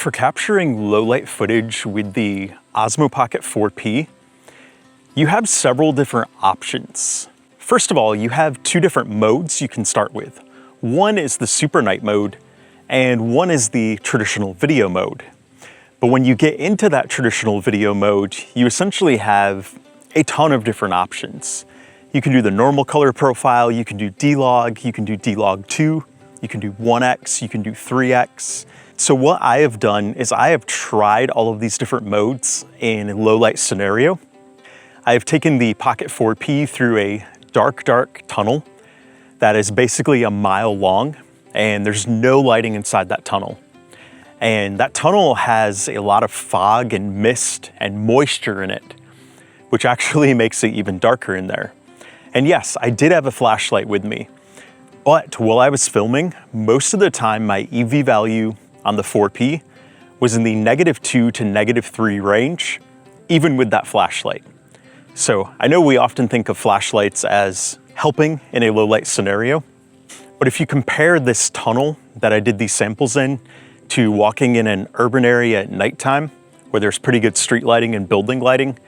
for capturing low light footage with the Osmo Pocket 4P, you have several different options. First of all, you have two different modes you can start with. One is the super night mode, and one is the traditional video mode. But when you get into that traditional video mode, you essentially have a ton of different options. You can do the normal color profile, you can do D-Log, you can do D-Log 2, you can do 1x, you can do 3x. So what I have done is I have tried all of these different modes in a low light scenario. I have taken the Pocket 4P through a dark tunnel that is basically a mile long, and there's no lighting inside that tunnel. And that tunnel has a lot of fog and mist and moisture in it, which actually makes it even darker in there. And yes, I did have a flashlight with me, but while I was filming, most of the time my EV value on the 4P was in the -2 to -3 range, even with that flashlight. So I know we often think of flashlights as helping in a low light scenario, but if you compare this tunnel that I did these samples in to walking in an urban area at nighttime, where there's pretty good street lighting and building lighting,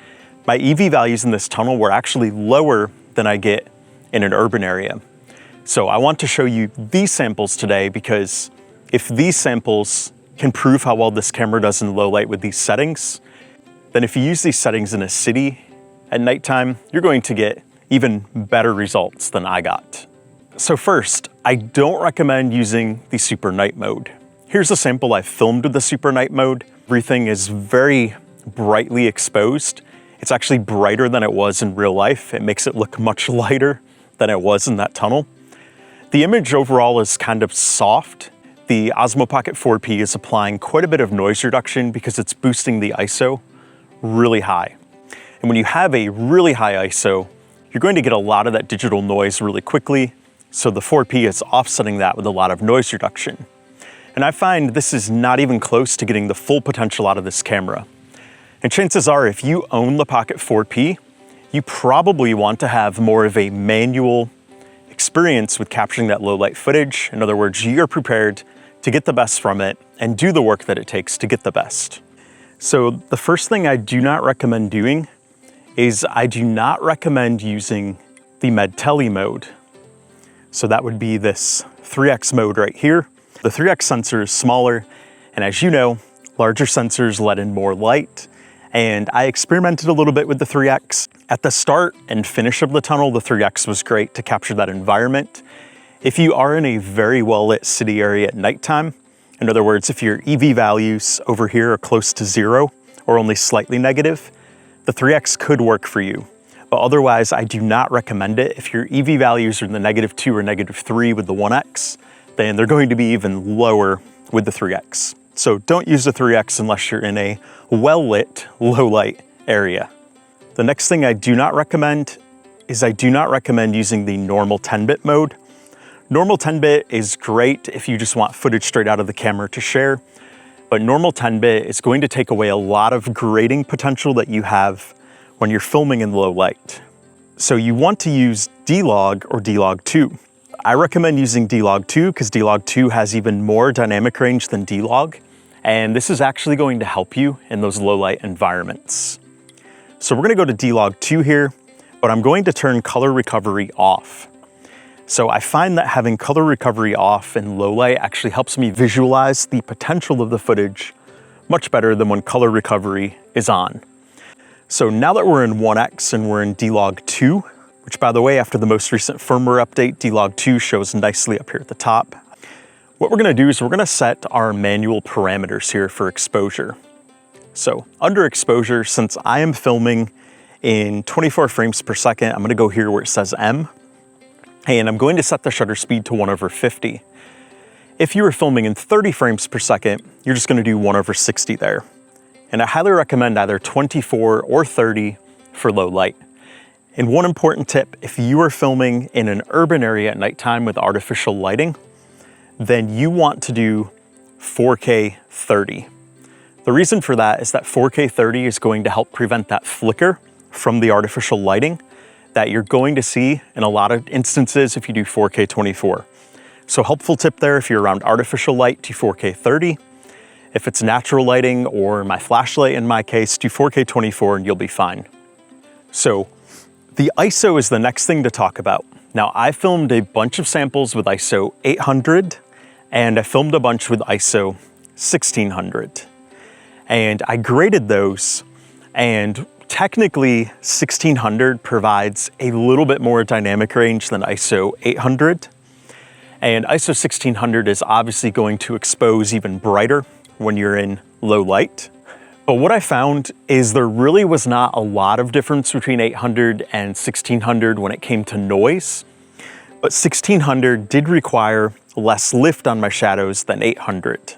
my EV values in this tunnel were actually lower than I get in an urban area. So I want to show you these samples today because if these samples can prove how well this camera does in low light with these settings, then if you use these settings in a city at nighttime, you're going to get even better results than I got. So first, I don't recommend using the super night mode. Here's a sample I filmed with the super night mode. Everything is very brightly exposed. It's actually brighter than it was in real life. It makes it look much lighter than it was in that tunnel. The image overall is kind of soft. The Osmo Pocket 4P is applying quite a bit of noise reduction because it's boosting the ISO really high. And when you have a really high ISO, you're going to get a lot of that digital noise really quickly. So the 4P is offsetting that with a lot of noise reduction. And I find this is not even close to getting the full potential out of this camera. And chances are, if you own the Pocket 4P, you probably want to have more of a manual experience with capturing that low light footage. In other words, you're prepared to get the best from it and do the work that it takes to get the best. So the first thing I do not recommend doing is I do not recommend using the Med-Tele mode. So that would be this 3x mode right here. The 3x sensor is smaller, and as you know, larger sensors let in more light. And I experimented a little bit with the 3x. At the start and finish of the tunnel, the 3x was great to capture that environment. If you are in a very well-lit city area at nighttime, in other words, if your EV values over here are close to 0 or only slightly negative, the 3x could work for you. But otherwise, I do not recommend it. If your EV values are in the -2 or -3 with the 1x, then they're going to be even lower with the 3x. So don't use the 3x unless you're in a well-lit, low-light area. The next thing I do not recommend is I do not recommend using the normal 10-bit mode. Normal 10-bit is great if you just want footage straight out of the camera to share, but normal 10-bit is going to take away a lot of grading potential that you have when you're filming in low light. So you want to use D-Log or D-Log 2. I recommend using D-Log 2 because D-Log 2 has even more dynamic range than D-Log, and this is actually going to help you in those low light environments. So we're gonna go to D-Log 2 here, but I'm going to turn color recovery off. So I find that having color recovery off in low light actually helps me visualize the potential of the footage much better than when color recovery is on. So now that we're in 1x and we're in D-Log 2, which by the way, after the most recent firmware update, D-Log 2 shows nicely up here at the top. What we're gonna do is we're gonna set our manual parameters here for exposure. So under exposure, since I am filming in 24 frames per second, I'm gonna go here where it says M, and I'm going to set the shutter speed to 1/50. If you were filming in 30 frames per second, you're just gonna do 1/60 there. And I highly recommend either 24 or 30 for low light. And one important tip, if you are filming in an urban area at nighttime with artificial lighting, then you want to do 4K 30. The reason for that is that 4K 30 is going to help prevent that flicker from the artificial lighting that you're going to see in a lot of instances if you do 4K 24. So helpful tip there, if you're around artificial light, to 4K 30. If it's natural lighting or my flashlight in my case, do 4K 24 and you'll be fine. So the ISO is the next thing to talk about. Now I filmed a bunch of samples with ISO 800 and I filmed a bunch with ISO 1600. And I graded those, and technically 1600 provides a little bit more dynamic range than ISO 800. And ISO 1600 is obviously going to expose even brighter when you're in low light. But what I found is there really was not a lot of difference between 800 and 1600 when it came to noise. But 1600 did require less lift on my shadows than 800.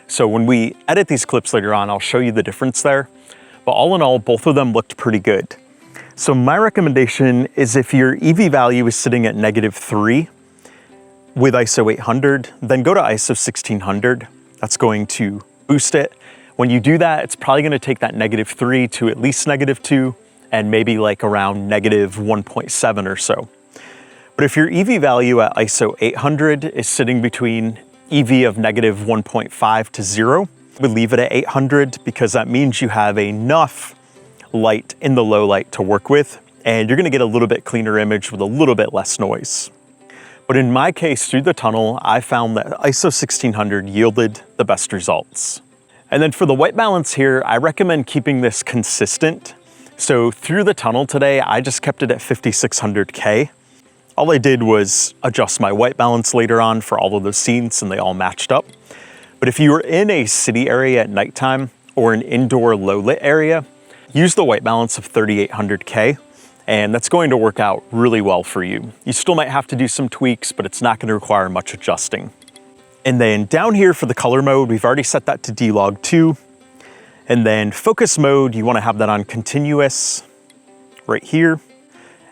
So when we edit these clips later on, I'll show you the difference there. But all in all, both of them looked pretty good. So my recommendation is if your EV value is sitting at -3 with ISO 800, then go to ISO 1600. That's going to boost it. When you do that, it's probably gonna take that -3 to at least -2 and maybe like around -1.7 or so. But if your EV value at ISO 800 is sitting between EV of -1.5 to 0, we leave it at 800 because that means you have enough light in the low light to work with, and you're gonna get a little bit cleaner image with a little bit less noise. But in my case, through the tunnel, I found that ISO 1600 yielded the best results. And then for the white balance here, I recommend keeping this consistent. So through the tunnel today, I just kept it at 5600K. All I did was adjust my white balance later on for all of those scenes and they all matched up. But if you were in a city area at nighttime or an indoor low lit area, use the white balance of 3800K and that's going to work out really well for you. You still might have to do some tweaks, but it's not going to require much adjusting. And then down here for the color mode, we've already set that to D-Log 2. And then focus mode, you want to have that on continuous right here.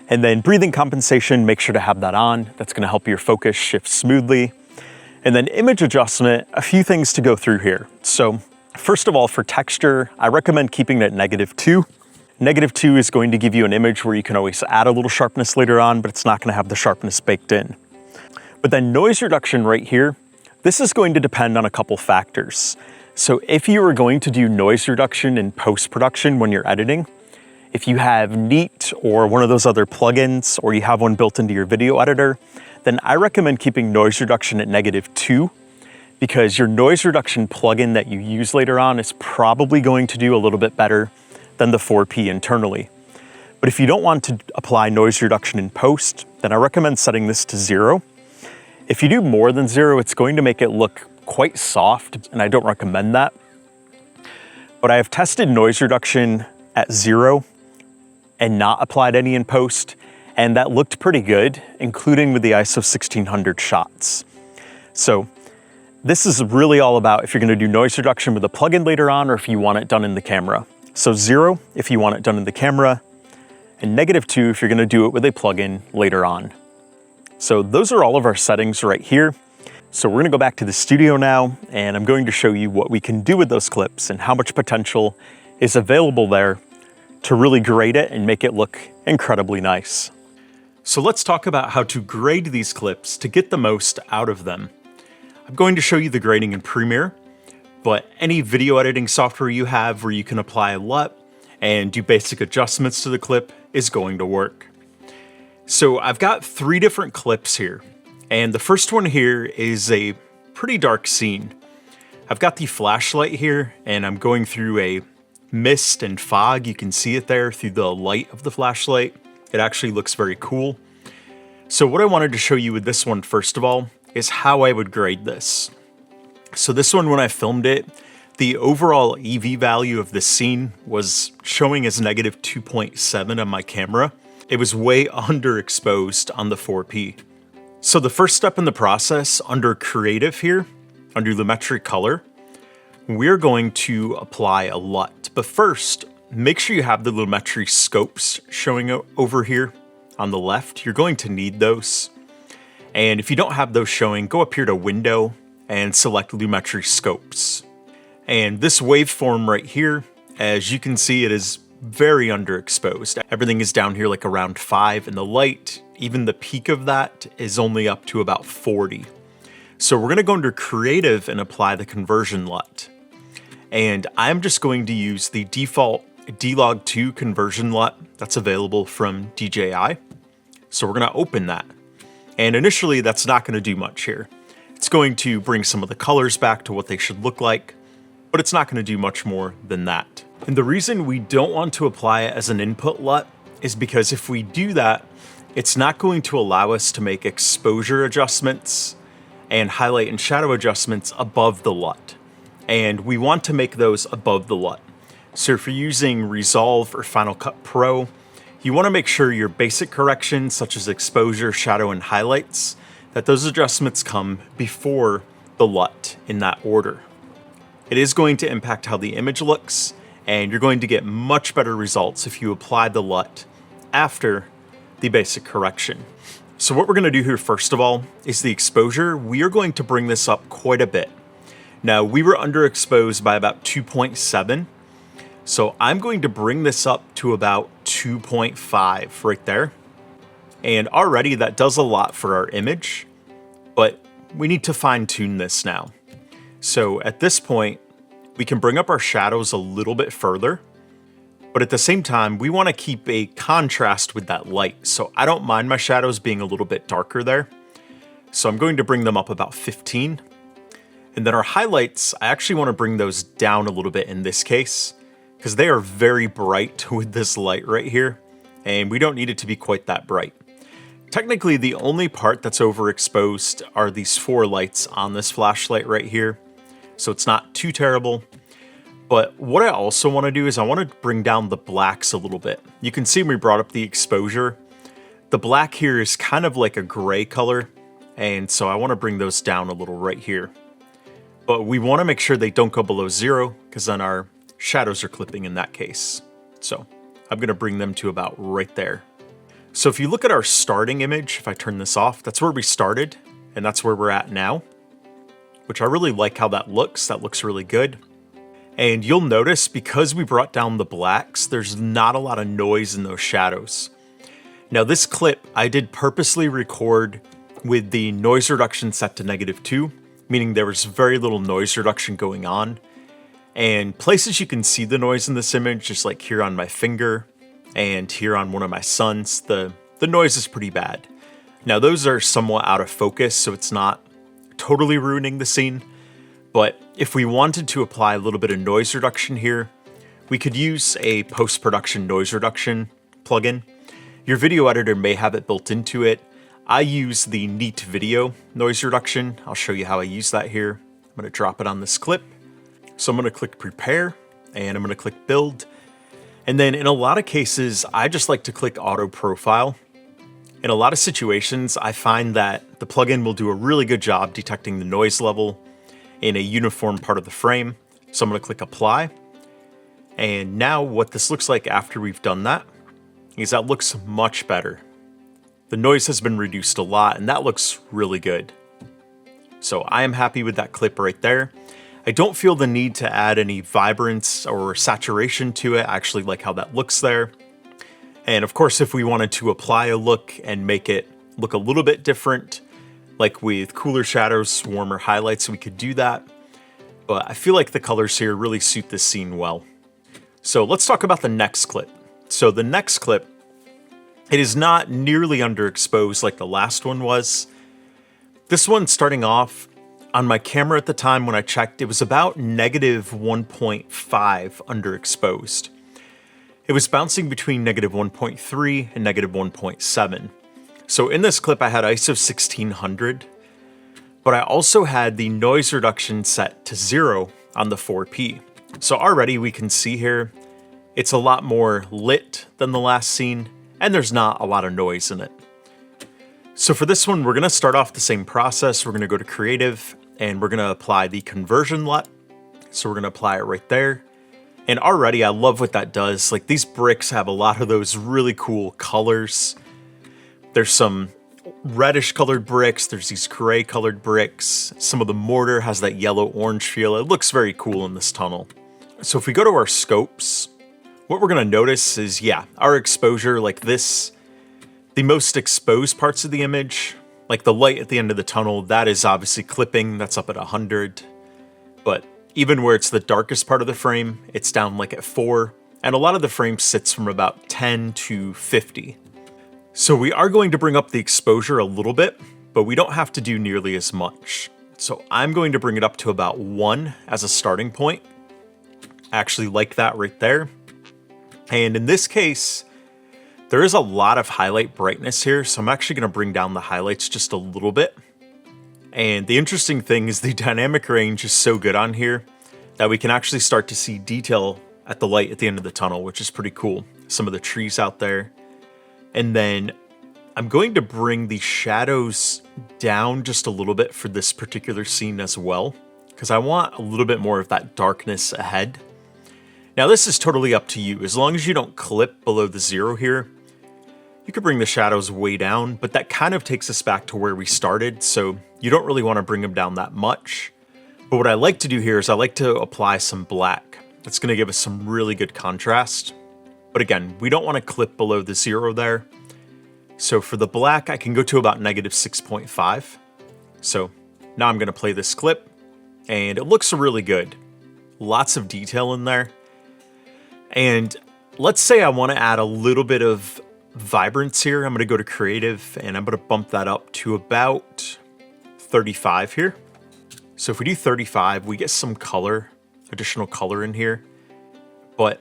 And then breathing compensation, make sure to have that on. That's gonna help your focus shift smoothly. And then image adjustment, a few things to go through here. So first of all, for texture, I recommend keeping it at -2. -2 is going to give you an image where you can always add a little sharpness later on, but it's not gonna have the sharpness baked in. But then noise reduction right here, this is going to depend on a couple factors. So if you are going to do noise reduction in post-production when you're editing, if you have Neat or one of those other plugins, or you have one built into your video editor, then I recommend keeping noise reduction at -2 because your noise reduction plugin that you use later on is probably going to do a little bit better than the 4P internally. But if you don't want to apply noise reduction in post, then I recommend setting this to 0. If you do more than 0, it's going to make it look quite soft, and I don't recommend that. But I have tested noise reduction at 0 and not applied any in post, and that looked pretty good, including with the ISO 1600 shots. So this is really all about if you're gonna do noise reduction with a plugin later on, or if you want it done in the camera. So 0 if you want it done in the camera, and -2 if you're gonna do it with a plugin later on. So those are all of our settings right here. So we're gonna go back to the studio now, and I'm going to show you what we can do with those clips and how much potential is available there to really grade it and make it look incredibly nice. So let's talk about how to grade these clips to get the most out of them. I'm going to show you the grading in Premiere, but any video editing software you have where you can apply a LUT and do basic adjustments to the clip is going to work. So I've got 3 different clips here, and the first one here is a pretty dark scene. I've got the flashlight here, and I'm going through a mist and fog. You can see it there through the light of the flashlight. It actually looks very cool. So what I wanted to show you with this one, first of all, is how I would grade this. So this one, when I filmed it, the overall EV value of this scene was showing as -2.7 on my camera. It was way underexposed on the 4P. So the first step in the process, under Creative here, under Lumetri Color, we're going to apply a LUT. But first, make sure you have the Lumetri scopes showing over here on the left. You're going to need those. And if you don't have those showing, go up here to Window and select Lumetri scopes. And this waveform right here, as you can see, it is very underexposed. Everything is down here like around 5, and the light, even the peak of that, is only up to about 40. So we're gonna go under Creative and apply the conversion LUT. And I'm just going to use the default D-Log2 conversion LUT that's available from DJI. So we're going to open that. And initially that's not going to do much here. It's going to bring some of the colors back to what they should look like, but it's not going to do much more than that. And the reason we don't want to apply it as an input LUT is because if we do that, it's not going to allow us to make exposure adjustments and highlight and shadow adjustments above the LUT. And we want to make those above the LUT. So if you're using Resolve or Final Cut Pro, you want to make sure your basic corrections such as exposure, shadow, and highlights, that those adjustments come before the LUT in that order. It is going to impact how the image looks, and you're going to get much better results if you apply the LUT after the basic correction. So what we're going to do here first of all is the exposure. We are going to bring this up quite a bit. Now we were underexposed by about 2.7. So I'm going to bring this up to about 2.5 right there. And already that does a lot for our image, but we need to fine tune this now. So at this point, we can bring up our shadows a little bit further, but at the same time, we want to keep a contrast with that light. So I don't mind my shadows being a little bit darker there. So I'm going to bring them up about 15. And then our highlights, I actually want to bring those down a little bit in this case, because they are very bright with this light right here, and we don't need it to be quite that bright. Technically, the only part that's overexposed are these 4 lights on this flashlight right here, so it's not too terrible. But what I also want to do is I want to bring down the blacks a little bit. You can see when we brought up the exposure, the black here is kind of like a gray color, and so I want to bring those down a little right here. But we want to make sure they don't go below 0, because then our shadows are clipping in that case. So I'm going to bring them to about right there. So if you look at our starting image, if I turn this off, that's where we started, and that's where we're at now, which I really like how that looks. That looks really good. And you'll notice because we brought down the blacks, there's not a lot of noise in those shadows. Now this clip I did purposely record with the noise reduction set to -2, meaning there was very little noise reduction going on. And places you can see the noise in this image, just like here on my finger and here on one of my sons, the noise is pretty bad. Now those are somewhat out of focus, so it's not totally ruining the scene. But if we wanted to apply a little bit of noise reduction here, we could use a post-production noise reduction plugin. Your video editor may have it built into it. I use the Neat Video noise reduction. I'll show you how I use that here. I'm going to drop it on this clip. So I'm going to click Prepare, and I'm going to click Build. And then in a lot of cases, I just like to click Auto Profile. In a lot of situations, I find that the plugin will do a really good job detecting the noise level in a uniform part of the frame. So I'm going to click Apply. And now what this looks like after we've done that is that looks much better. The noise has been reduced a lot, and that looks really good. So I am happy with that clip right there. I don't feel the need to add any vibrance or saturation to it. I actually like how that looks there. And of course, if we wanted to apply a look and make it look a little bit different, like with cooler shadows, warmer highlights, we could do that. But I feel like the colors here really suit this scene well. So let's talk about the next clip. So the next clip, it is not nearly underexposed like the last one was. This one starting off, on my camera at the time when I checked, it was about -1.5 underexposed. It was bouncing between -1.3 and -1.7. So in this clip I had ISO 1600, but I also had the noise reduction set to 0 on the 4P. So already we can see here, it's a lot more lit than the last scene, and there's not a lot of noise in it. So for this one, we're going to start off the same process. We're going to go to Creative, and we're going to apply the conversion LUT. So we're going to apply it right there. And already I love what that does. Like, these bricks have a lot of those really cool colors. There's some reddish colored bricks. There's these gray colored bricks. Some of the mortar has that yellow orange feel. It looks very cool in this tunnel. So if we go to our scopes, what we're going to notice is, yeah, our exposure like this, the most exposed parts of the image, like the light at the end of the tunnel, that is obviously clipping. That's up at 100. But Even where it's the darkest part of the frame, it's down like at 4, and a lot of the frame sits from about 10 to 50. So we are going to bring up the exposure a little bit, but we don't have to do nearly as much. So I'm going to bring it up to about 1 as a starting point. I actually like that right there. And in this case, there is a lot of highlight brightness here, so I'm actually going to bring down the highlights just a little bit. And the interesting thing is the dynamic range is so good on here that we can actually start to see detail at the light at the end of the tunnel, which is pretty cool. Some of the trees out there. And then I'm going to bring the shadows down just a little bit for this particular scene as well, because I want a little bit more of that darkness ahead. Now this is totally up to you. As long as you don't clip below the 0 here, you could bring the shadows way down, but that kind of takes us back to where we started, so you don't really want to bring them down that much. But what I like to do here is I like to apply some black. That's going to give us some really good contrast. But again, we don't want to clip below the 0 there. So for the black, I can go to about -6.5. So now I'm going to play this clip, and it looks really good. Lots of detail in there. And let's say I want to add a little bit of vibrance here. I'm going to go to creative, and I'm going to bump that up to about 35 here. So if we do 35, we get some color, additional color in here. But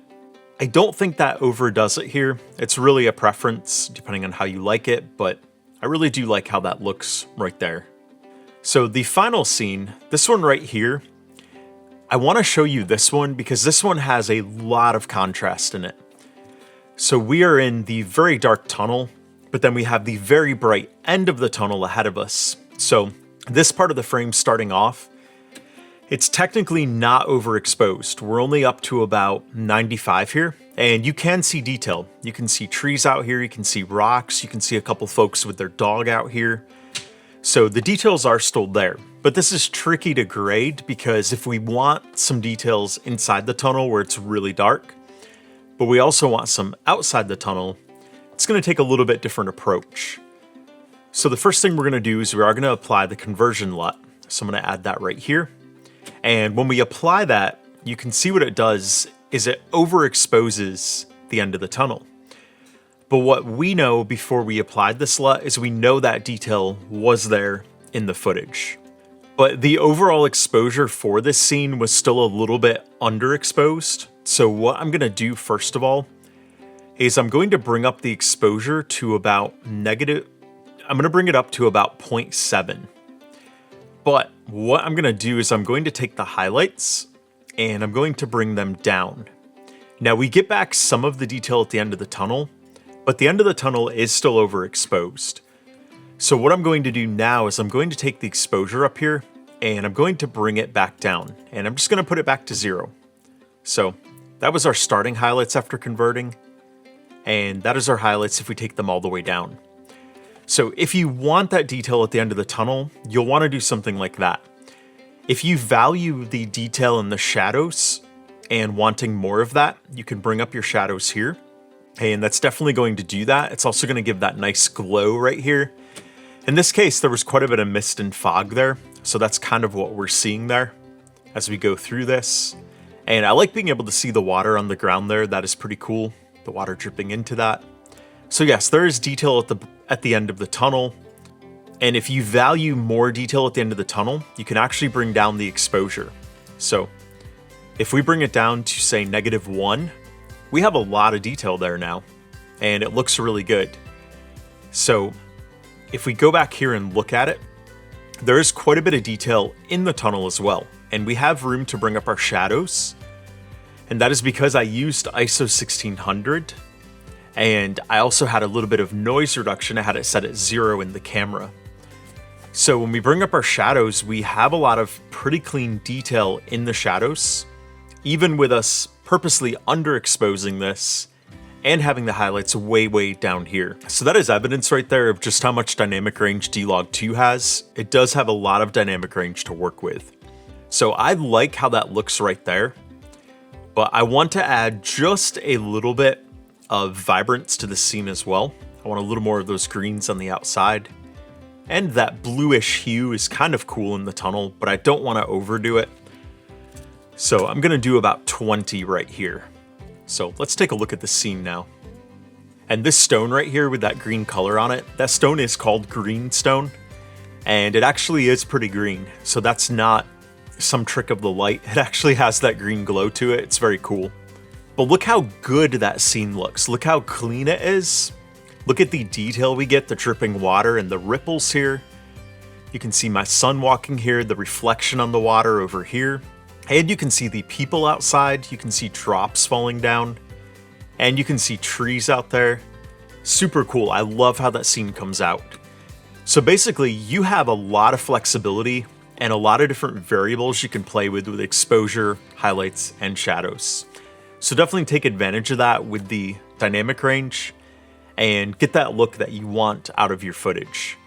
I don't think that overdoes it here. It's really a preference depending on how you like it, but I really do like how that looks right there. So the final scene, this one right here, I want to show you this one because this one has a lot of contrast in it. So we are in the very dark tunnel, but then we have the very bright end of the tunnel ahead of us. So this part of the frame starting off, it's technically not overexposed. We're only up to about 95 here, and you can see detail. You can see trees out here, you can see rocks, you can see a couple folks with their dog out here. So the details are still there, but this is tricky to grade because if we want some details inside the tunnel where it's really dark, but we also want some outside the tunnel, it's going to take a little bit different approach. So the first thing we're going to do is we are going to apply the conversion LUT. So I'm going to add that right here. And when we apply that, you can see what it does is it overexposes the end of the tunnel. But what we know before we applied this LUT is we know that detail was there in the footage. But the overall exposure for this scene was still a little bit underexposed. So what I'm going to do first of all is I'm going to bring up the exposure to about I'm going to bring it up to about 0.7. But what I'm going to do is I'm going to take the highlights and I'm going to bring them down. Now we get back some of the detail at the end of the tunnel, but the end of the tunnel is still overexposed. So what I'm going to do now is I'm going to take the exposure up here and I'm going to bring it back down, and I'm just going to put it back to 0. So that was our starting highlights after converting, and that is our highlights if we take them all the way down. So if you want that detail at the end of the tunnel, you'll want to do something like that. If you value the detail in the shadows and wanting more of that, you can bring up your shadows here. And that's definitely going to do that. It's also going to give that nice glow right here. In this case, there was quite a bit of mist and fog there. So that's kind of what we're seeing there as we go through this. And I like being able to see the water on the ground there. That is pretty cool. The water dripping into that. So yes, there is detail at the end of the tunnel. And if you value more detail at the end of the tunnel, you can actually bring down the exposure. So if we bring it down to say -1, we have a lot of detail there now, and it looks really good. So if we go back here and look at it, there is quite a bit of detail in the tunnel as well. And we have room to bring up our shadows. And that is because I used ISO 1600. And I also had a little bit of noise reduction. I had it set at 0 in the camera. So when we bring up our shadows, we have a lot of pretty clean detail in the shadows, even with us purposely underexposing this and having the highlights way down here. So that is evidence right there of just how much dynamic range D-Log 2 has. It does have a lot of dynamic range to work with. So I like how that looks right there, but I want to add just a little bit of vibrance to the scene as well. I want a little more of those greens on the outside. And that bluish hue is kind of cool in the tunnel, but I don't want to overdo it. So I'm gonna do about 20 right here. So let's take a look at the scene now. And this stone right here with that green color on it, that stone is called green stone. And it actually is pretty green. So that's not some trick of the light. It actually has that green glow to it. It's very cool. But look how good that scene looks. Look how clean it is. Look at the detail we get, the dripping water and the ripples here. You can see my son walking here, the reflection on the water over here. And you can see the people outside. You can see drops falling down. And you can see trees out there. Super cool. I love how that scene comes out. So basically, you have a lot of flexibility and a lot of different variables you can play with exposure, highlights, and shadows. So definitely take advantage of that with the dynamic range and get that look that you want out of your footage.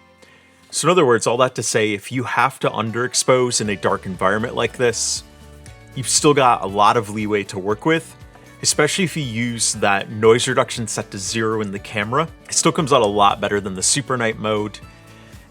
So in other words, all that to say, if you have to underexpose in a dark environment like this, you've still got a lot of leeway to work with, especially if you use that noise reduction set to 0 in the camera. It still comes out a lot better than the super night mode.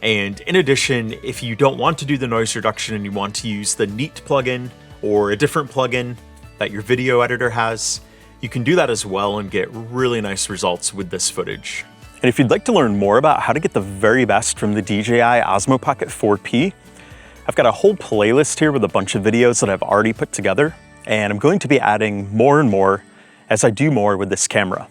And in addition, if you don't want to do the noise reduction and you want to use the Neat plugin or a different plugin that your video editor has, you can do that as well and get really nice results with this footage. And if you'd like to learn more about how to get the very best from the DJI Osmo Pocket 4P, I've got a whole playlist here with a bunch of videos that I've already put together, and I'm going to be adding more and more as I do more with this camera.